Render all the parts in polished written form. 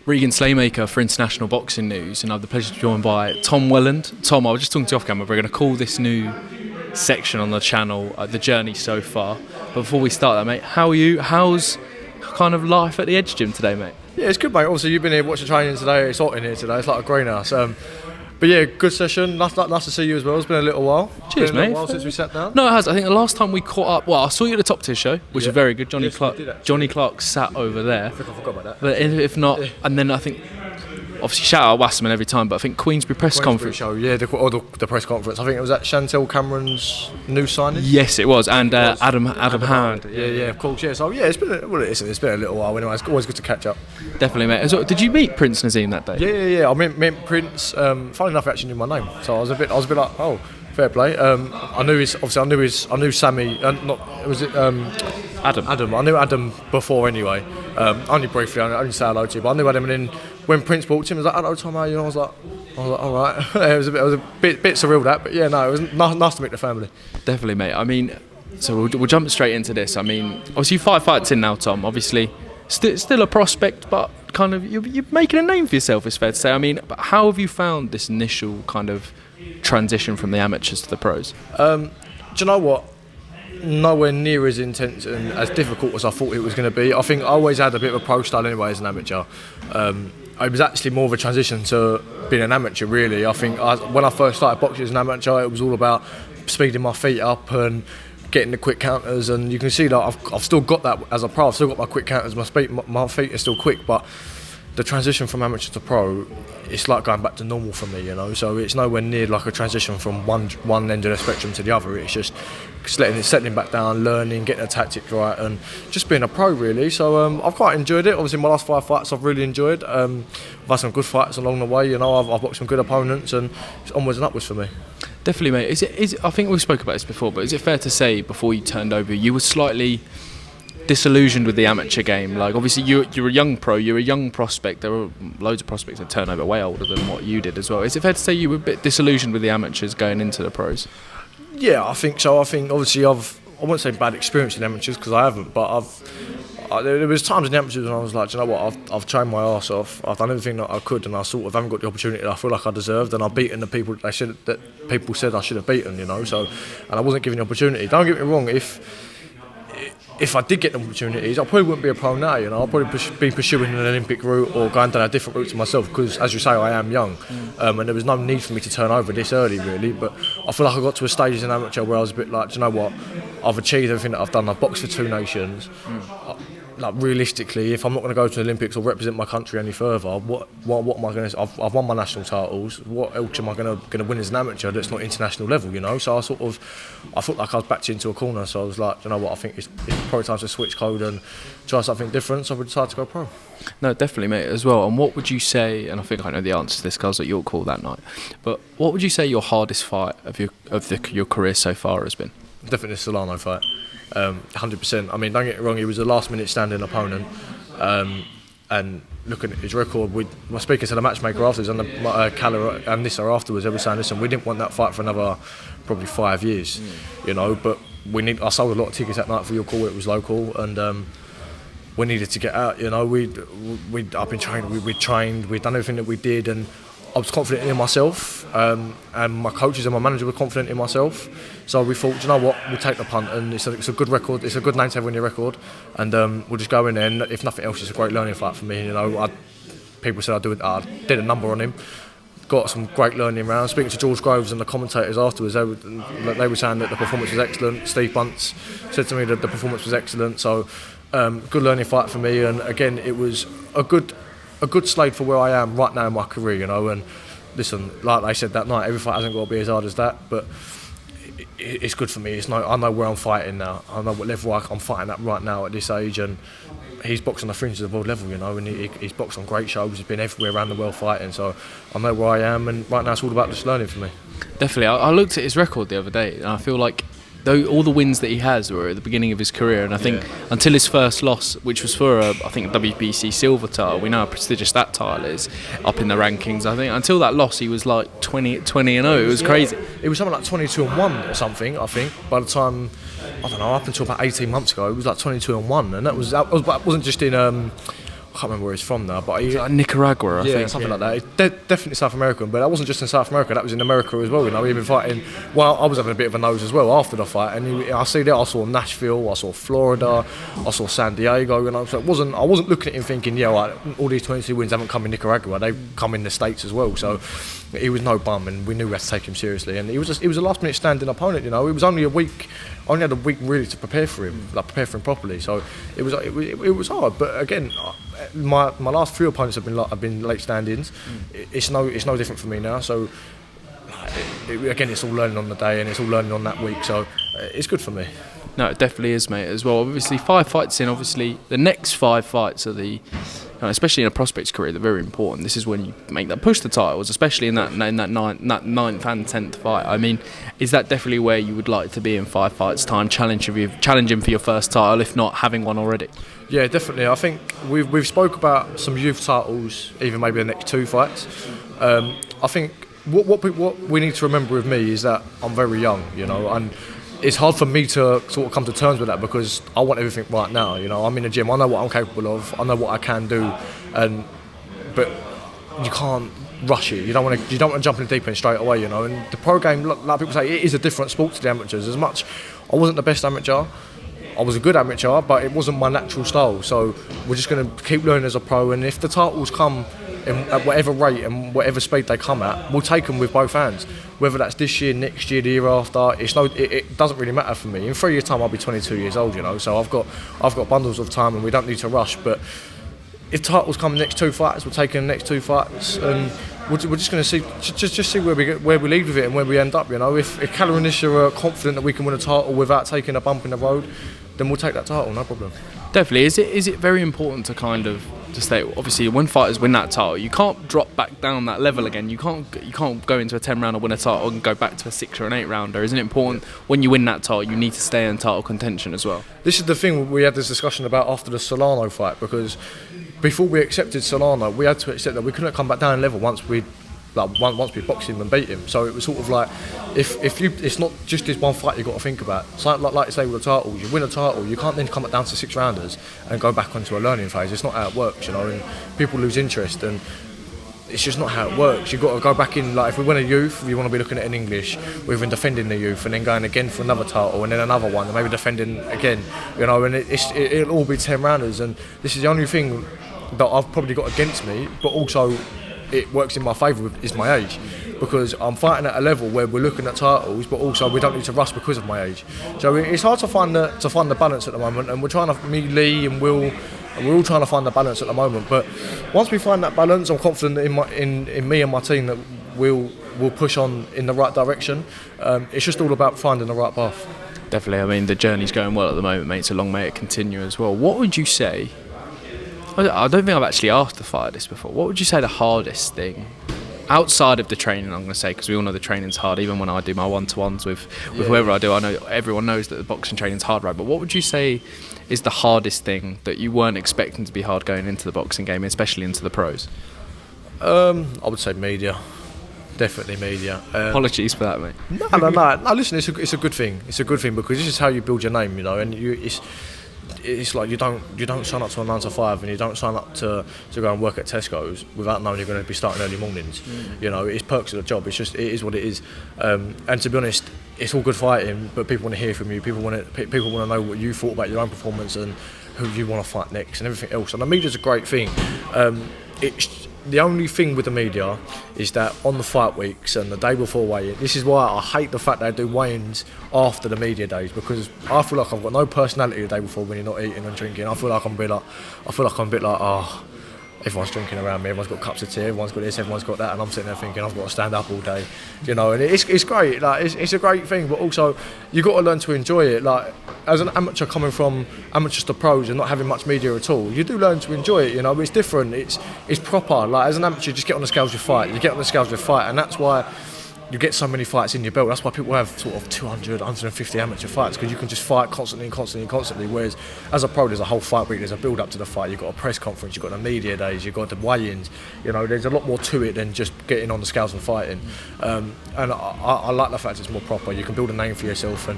Regan Slaymaker for International Boxing News, and I have the pleasure to be joined by Tom Welland. Tom, I was just talking to you off camera, we're going to call this new section on the channel The Journey So Far. But before we start that, mate, how are you? How's kind of life at the Edge Gym today, mate? Yeah, it's good, mate. Obviously, you've been here watching training today. It's hot in here today. It's like a greenhouse. But yeah, good session. Nice to see you as well. It's been a little while. Cheers, mate. A while since we sat down. No, it has. I think the last time we caught up, well, I saw you at the Top Tier show, which was very good. Johnny Clark sat over there. I think I forgot about that. But if not, and then I think, obviously shout out Wasserman every time, but I think Queensbury press conference show, yeah, the press conference. I think it was at Chantel Cameron's new signing. Yes, it was, and Adam Howard. Yeah, of course, yeah. So yeah, it's been a little while anyway. It's always good to catch up. Definitely, mate. So, did you meet Prince Naseem that day? Yeah. I met Prince. Funny enough, he actually knew my name, so I was a bit like, oh, fair play. I knew Sammy. Adam. I knew Adam before anyway. Only briefly. I only say hello to you, but I knew Adam. And then when Prince walked in, he was like, "Hello, Tom, how are you?" And I was like, all right. It was a bit surreal that, but yeah, no, it was nice to meet the family. Definitely, mate. I mean, so we'll jump straight into this. I mean, obviously 5 fights in now, Tom. Obviously, still a prospect, but kind of you're making a name for yourself. It's fair to say. I mean, but how have you found this initial kind of transition from the amateurs to the pros? Do you know what? Nowhere near as intense and as difficult as I thought it was going to be. I think I always had a bit of a pro style anyway as an amateur. It was actually more of a transition to being an amateur, really. I think when I first started boxing as an amateur, it was all about speeding my feet up and getting the quick counters, and you can see that I've still got that as a pro. I've still got my quick counters, my feet are still quick, but the transition from amateur to pro, it's like going back to normal for me, you know. So it's nowhere near like a transition from one end of the spectrum to the other. It's just settling back down, learning, getting the tactics right, and just being a pro, really. So I've quite enjoyed it. Obviously, my last 5 fights I've really enjoyed. I've had some good fights along the way, you know. I've boxed some good opponents, and it's onwards and upwards for me. Definitely, mate. Is it? I think we spoke about this before, but is it fair to say before you turned over, you were slightly disillusioned with the amateur game? Like, obviously you're a young pro, you're a young prospect. There were loads of prospects that turn over way older than what you did as well. Is it fair to say you were a bit disillusioned with the amateurs going into the pros? Yeah, I think so. I think obviously I won't say bad experience in amateurs because I haven't, but there was times in the amateurs when I was like, do you know what, I've trained my arse off, I've done everything that I could, and I sort of haven't got the opportunity that I feel like I deserved, and I've beaten the people that people said I should have beaten, you know. So, and I wasn't given the opportunity. Don't get me wrong, if I did get the opportunities, I probably wouldn't be a pro now, you know. I'd probably be pursuing an Olympic route or going down a different route to myself because, as you say, I am young. And there was no need for me to turn over this early, really. But I feel like I got to a stage as an amateur where I was a bit like, do you know what, I've achieved everything that I've done. I've boxed for 2 nations. Like, realistically, if I'm not going to go to the Olympics or represent my country any further, what am I going to? I've won my national titles. What else am I going to win as an amateur that's not international level? You know, so I felt like I was backed into a corner. So I was like, you know what, I think it's probably time to switch code and try something different. So I decided to go pro. No, definitely, mate, as well. And what would you say? And I think I know the answer to this, because I was at York Hall that night. But what would you say your hardest fight of your career so far has been? Definitely the Solano fight. 100%. I mean, don't get me wrong, he was a last-minute standing opponent, and looking at his record, my speaker said a matchmaker afterwards, and Calla and Nissa afterwards, they were saying, listen, we didn't want that fight for another probably 5 years, you know, but I sold a lot of tickets that night for your call. It was local, and we needed to get out, you know. I've been training, we'd trained, we'd done everything that we did, and I was confident in myself, and my coaches and my manager were confident in myself. So we thought, you know what, we'll take the punt, and it's a good record. It's a good name to have on your record, and we'll just go in there. And if nothing else, it's a great learning fight for me. You know, people said I did a number on him. Got some great learning rounds. Speaking to George Groves and the commentators afterwards, they were saying that the performance was excellent. Steve Bunce said to me that the performance was excellent. So good learning fight for me. And again, it was a good slate for where I am right now in my career, you know. And listen, like they said that night, every fight hasn't got to be as hard as that, but it's good for me. I know where I'm fighting now. I know what level I'm fighting at right now at this age, and he's boxed on the fringes of the world level, you know, and he's boxed on great shows. He's been everywhere around the world fighting, so I know where I am, and right now it's all about just learning for me. Definitely. I looked at his record the other day, and I feel like all the wins that he has were at the beginning of his career, and I think until his first loss, which was for a WBC silver title, we know how prestigious that title is up in the rankings. I think until that loss, he was like 20-0. It was crazy. It was something like 22-1 or something. I think by the time, I don't know, up until about 18 months ago, it was like 22-1, and that wasn't just in. I can't remember where he's from now, but he, Like Nicaragua, I think. something like that. It's definitely South American, but that wasn't just in South America. That was in America as well. You know, he'd been fighting. Well, I was having a bit of a nose as well after the fight, and I see that I saw Nashville, I saw Florida, I saw San Diego, and so I wasn't looking at him thinking, yeah, right, all these 22 wins haven't come in Nicaragua. They've come in the States as well. So he was no bum, and we knew we had to take him seriously. And he was a last minute standing opponent. You know, it was only a week. Only had a week really to prepare for him properly. So it was hard. But again, my last 3 opponents have been late stand-ins. It's no different for me now. So again, it's all learning on the day and it's all learning on that week. So it's good for me. No, it definitely is, mate, as well. Obviously, 5 fights in. Obviously, the next 5 fights are especially in a prospect's career, they're very important. This is when you make that push the titles, especially in that 9th and 10th fight. I mean, is that definitely where you would like to be in 5 fights' time, challenging for your first title, if not having one already? Yeah, definitely. I think we've spoke about some youth titles, even maybe the next 2 fights. I think what we need to remember with me is that I'm very young, you know, and it's hard for me to sort of come to terms with that because I want everything right now. You know, I'm in the gym. I know what I'm capable of. I know what I can do, but you can't rush it. You don't want to jump in the deep end straight away. You know, and the pro game, like people say, it is a different sport to the amateurs. As much, I wasn't the best amateur. I was a good amateur, but it wasn't my natural style. So we're just going to keep learning as a pro. And if the titles come at whatever rate and whatever speed they come at, we'll take them with both hands. Whether that's this year, next year, the year after, it doesn't really matter for me. In 3 years' time, I'll be 22 years old, you know. So I've got bundles of time, and we don't need to rush. But if titles come in the next 2 fights, we're taking the next 2 fights, and we're just going to see just see where we lead with it and where we end up. You know, if Calla and Nisha are confident that we can win a title without taking a bump in the road, then we'll take that title, no problem. Definitely. Is it very important to kind of to stay? Obviously, when fighters win that title, you can't drop back down that level again. You can't go into a 10 rounder, win a title, and go back to a 6 or an 8 rounder. Isn't it important when you win that title, you need to stay in title contention as well? This is the thing we had this discussion about after the Solano fight, because before we accepted Solano, we had to accept that we couldn't come back down in level once we boxed him and beat him. So it was sort of like, it's not just this one fight you've got to think about. So like you say with the titles, you win a title, you can't then come back down to 6 rounders and go back onto a learning phase. It's not how it works, you know, and people lose interest, and it's just not how it works. You've got to go back in, like if we win a youth, you want to be looking at it in English, we've been defending the youth and then going again for another title and then another one and maybe defending again, you know, and it'll all be 10 rounders. And this is the only thing that I've probably got against me, but also it works in my favour is my age, because I'm fighting at a level where we're looking at titles, but also we don't need to rush because of my age. So it's hard to find the balance at the moment, and we're trying to, me, Lee, and Will, and we're all trying to find the balance at the moment. But once we find that balance, I'm confident in me and my team that we'll push on in the right direction. It's just all about finding the right path. Definitely. I mean, the journey's going well at the moment, mate. So long may it continue as well. What would you say? I don't think I've actually asked the fighter this before. What would you say the hardest thing, outside of the training, I'm going to say, because we all know the training's hard, even when I do my one-to-ones with whoever I do, I know everyone knows that the boxing training's hard, right? But what would you say is the hardest thing that you weren't expecting to be hard going into the boxing game, especially into the pros? I would say media. Definitely media. Apologies for that, mate. No. Listen, it's a good thing. It's a good thing, because this is how you build your name, you know, and it's like you don't sign up to a 9 to 5, and you don't sign up to go and work at Tesco's without knowing you're going to be starting early mornings. You know, it's perks of the job. It is what it is. And to be honest, it's all good fighting, but people want to hear from you. People want to know what you thought about your own performance and who you want to fight next and everything else. And the media's a great thing. The only thing with the media is that on the fight weeks and the day before weigh-in, this is why I hate the fact they do weigh-ins after the media days, because I feel like I've got no personality the day before when you're not eating and drinking. I feel like I'm a bit like, oh, everyone's drinking around me, everyone's got cups of tea, everyone's got this, everyone's got that, and I'm sitting there thinking I've got to stand up all day, you know. And it's great, like it's a great thing, but also you've got to learn to enjoy it. Like as an amateur coming from amateurs to pros and not having much media at all, you do learn to enjoy it, you know. It's different, it's proper. Like as an amateur, you just get on the scales, you fight, and that's why you get so many fights in your belt. That's why people have sort of 200, 150 amateur fights, because you can just fight constantly. Whereas as a pro, there's a whole fight week, there's a build up to the fight, you've got a press conference, you've got the media days, you've got the weigh-ins. You know, there's a lot more to it than just getting on the scales and fighting. And I like the fact it's more proper. You can build a name for yourself, and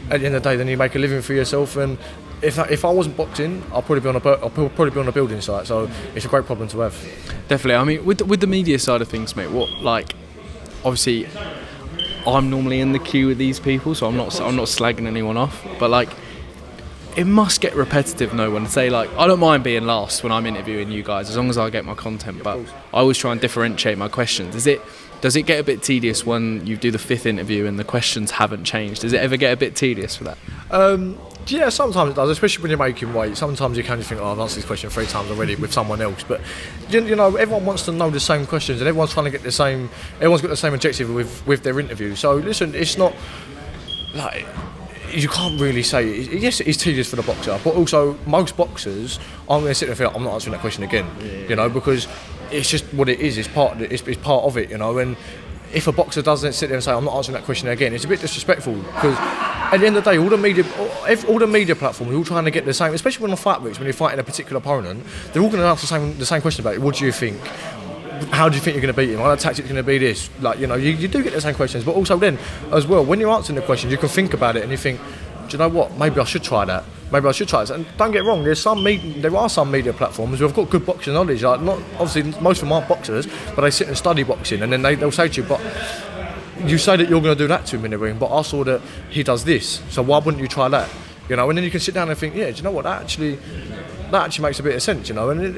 at the end of the day, then you make a living for yourself. And if I wasn't boxing, I'll probably be on a building site. So it's a great problem to have. Definitely. I mean, with the media side of things, mate. What, like, obviously, I'm normally in the queue with these people, so I'm not slagging anyone off. But like, it must get repetitive, no one. Say, like, I don't mind being last when I'm interviewing you guys, as long as I get my content, but I always try and differentiate my questions. Does it get a bit tedious when you do the 5th interview and the questions haven't changed? Does it ever get a bit tedious for that? Yeah, sometimes it does, especially when you're making weight. Sometimes you can just think, I've answered this question 3 times already with someone else. But, you know, everyone wants to know the same questions and everyone's trying to get everyone's got the same objective with their interview. So, listen, it's not, like, you can't really say, yes, it is tedious for the boxer, but also most boxers aren't going to sit there and feel, I'm not answering that question again, you know, because it's just what it is. It's part of it, you know. And if a boxer doesn't sit there and say, I'm not answering that question again, it's a bit disrespectful, because at the end of the day, all the media platforms are all trying to get the same, especially when on fight weeks, when you're fighting a particular opponent, they're all going to ask the same question about it. What do you think? How do you think you're going to beat him? Our tactic's going to be this. Like, you know, you do get the same questions, but also then, as well, when you're answering the questions, you can think about it and you think, do you know what? Maybe I should try that. Maybe I should try this. And don't get wrong, there are some media platforms who have got good boxing knowledge. Like, not obviously most of them aren't boxers, but they sit and study boxing, and then they'll say to you, but you say that you're going to do that to him in the ring, but I saw that he does this, so why wouldn't you try that? You know, and then you can sit down and think, yeah, do you know what? That actually makes a bit of sense, you know. And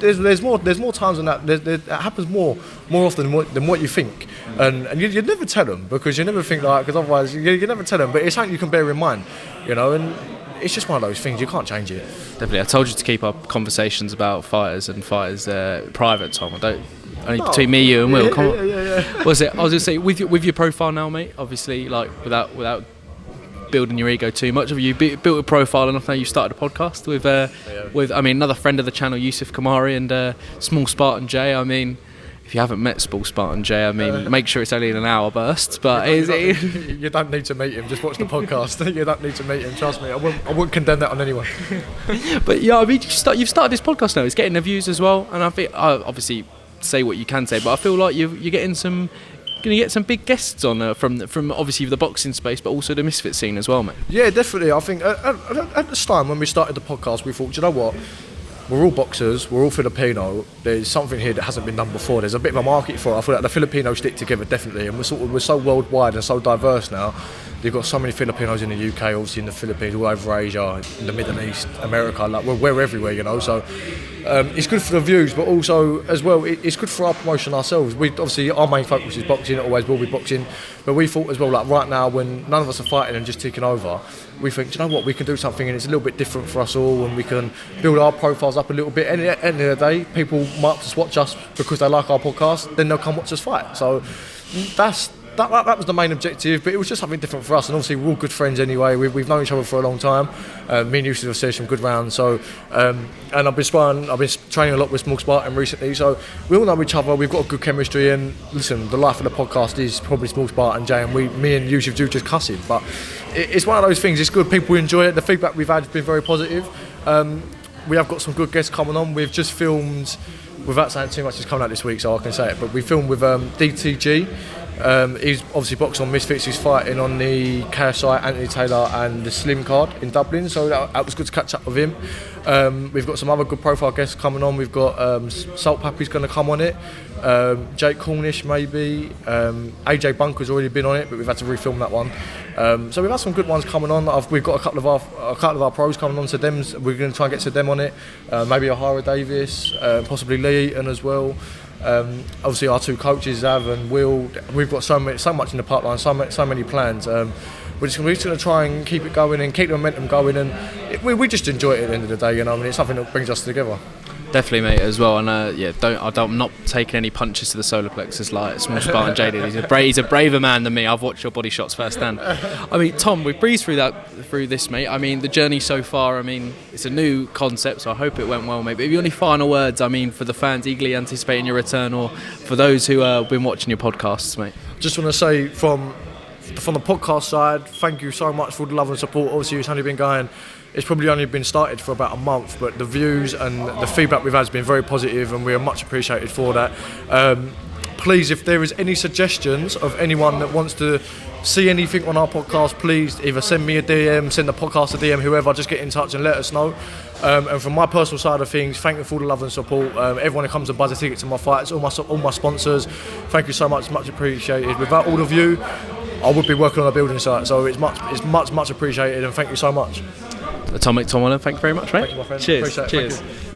there's more times than that. It happens more often than what you think. And you never tell them, because you never think like, because otherwise you never tell them. But it's something you can bear in mind, you know. And it's just one of those things, you can't change it. Definitely. I told you to keep our conversations about fighters private, Tom. Only between me, you and Will. Yeah. Was it? I was going to say, with your profile now, mate. Obviously, like without building your ego too much. Have you built a profile enough now? You started a podcast with another friend of the channel, Yusuf Kamari, and Small Spartan J. I mean, if you haven't met Small Spartan J, I mean, make sure it's only in an hour burst. But you don't need to meet him. Just watch the podcast. You don't need to meet him. Trust me. I wouldn't condemn that on anyone. But yeah, I mean, you've started this podcast now. It's getting the views as well, and I think obviously say what you can say, but I feel like you're getting some. Going to get some big guests on from obviously the boxing space, but also the misfit scene as well, mate. Yeah, definitely. I think at this time when we started the podcast, we thought, you know what? We're all boxers, we're all Filipino. There's something here that hasn't been done before. There's a bit of a market for it. I feel like the Filipinos stick together, definitely, and we're so worldwide and so diverse now. You've got so many Filipinos in the UK, obviously in the Philippines, all over Asia, in the Middle East, America. Like we're everywhere, you know. So it's good for the views, but also as well, it's good for our promotion ourselves. We obviously our main focus is boxing. It always will be boxing. But we thought as well, like right now, when none of us are fighting and just taking over, we think, you know what, we can do something, and it's a little bit different for us all, and we can build our profiles up a little bit. And at the end of the day, people might just watch us because they like our podcast, then they'll come watch us fight. So that was the main objective, but it was just something different for us. And obviously we're all good friends anyway. We've known each other for a long time. Me and Yusuf have said some good rounds. So and I've been training a lot with Small Spartan recently. So we all know each other. We've got a good chemistry. And listen, the life of the podcast is probably Small Spartan Jay, and me and Yusuf do just cussing. But it's one of those things. It's good. People enjoy it. The feedback we've had has been very positive. We have got some good guests coming on. We've just filmed, without saying too much, it's coming out this week, so I can say it. But we filmed with DTG. He's obviously boxed on Misfits. He's fighting on the KSI, Anthony Taylor and the Slim card in Dublin, so that was good to catch up with him. We've got some other good profile guests coming on. We've got Salt Pappy's going to come on it, Jake Cornish maybe, AJ Bunker's already been on it, but we've had to refilm that one. So we've had some good ones coming on. We've got a couple of our pros coming on to them. We're going to try and get to them on it. Maybe O'Hara Davis, possibly Lee Eaton as well. Obviously our two coaches, Zav and Will, we've got so much in the pipeline, so many plans. We're just going to try and keep it going and keep the momentum going, and we just enjoy it at the end of the day, you know. I mean, it's something that brings us together. Definitely, mate, as well. And I'm not taking any punches to the solar plexus like Small Spartan J did. He's a braver man than me. I've watched your body shots firsthand. I mean, Tom, we've breezed through this, mate. I mean, the journey so far. I mean, it's a new concept, so I hope it went well, mate. But have you any final words? I mean, for the fans eagerly anticipating your return, or for those who have been watching your podcasts, mate. Just want to say from the podcast side, thank you so much for the love and support. Obviously, it's only been going. It's probably only been started for about a month, but the views and the feedback we've had has been very positive, and we are much appreciated for that. please, if there is any suggestions of anyone that wants to see anything on our podcast, please either send me a DM, send the podcast a DM, whoever, just get in touch and let us know. And from my personal side of things, thank you for all the love and support. Everyone who comes and buys a ticket to my fights, all my sponsors, thank you so much, much appreciated. Without all of you, I would be working on a building site, so it's much appreciated, and thank you so much. Atomic Tom Welland, thank you very much, mate. Thank you, my friend. Cheers. Appreciate it. Cheers. Thank you.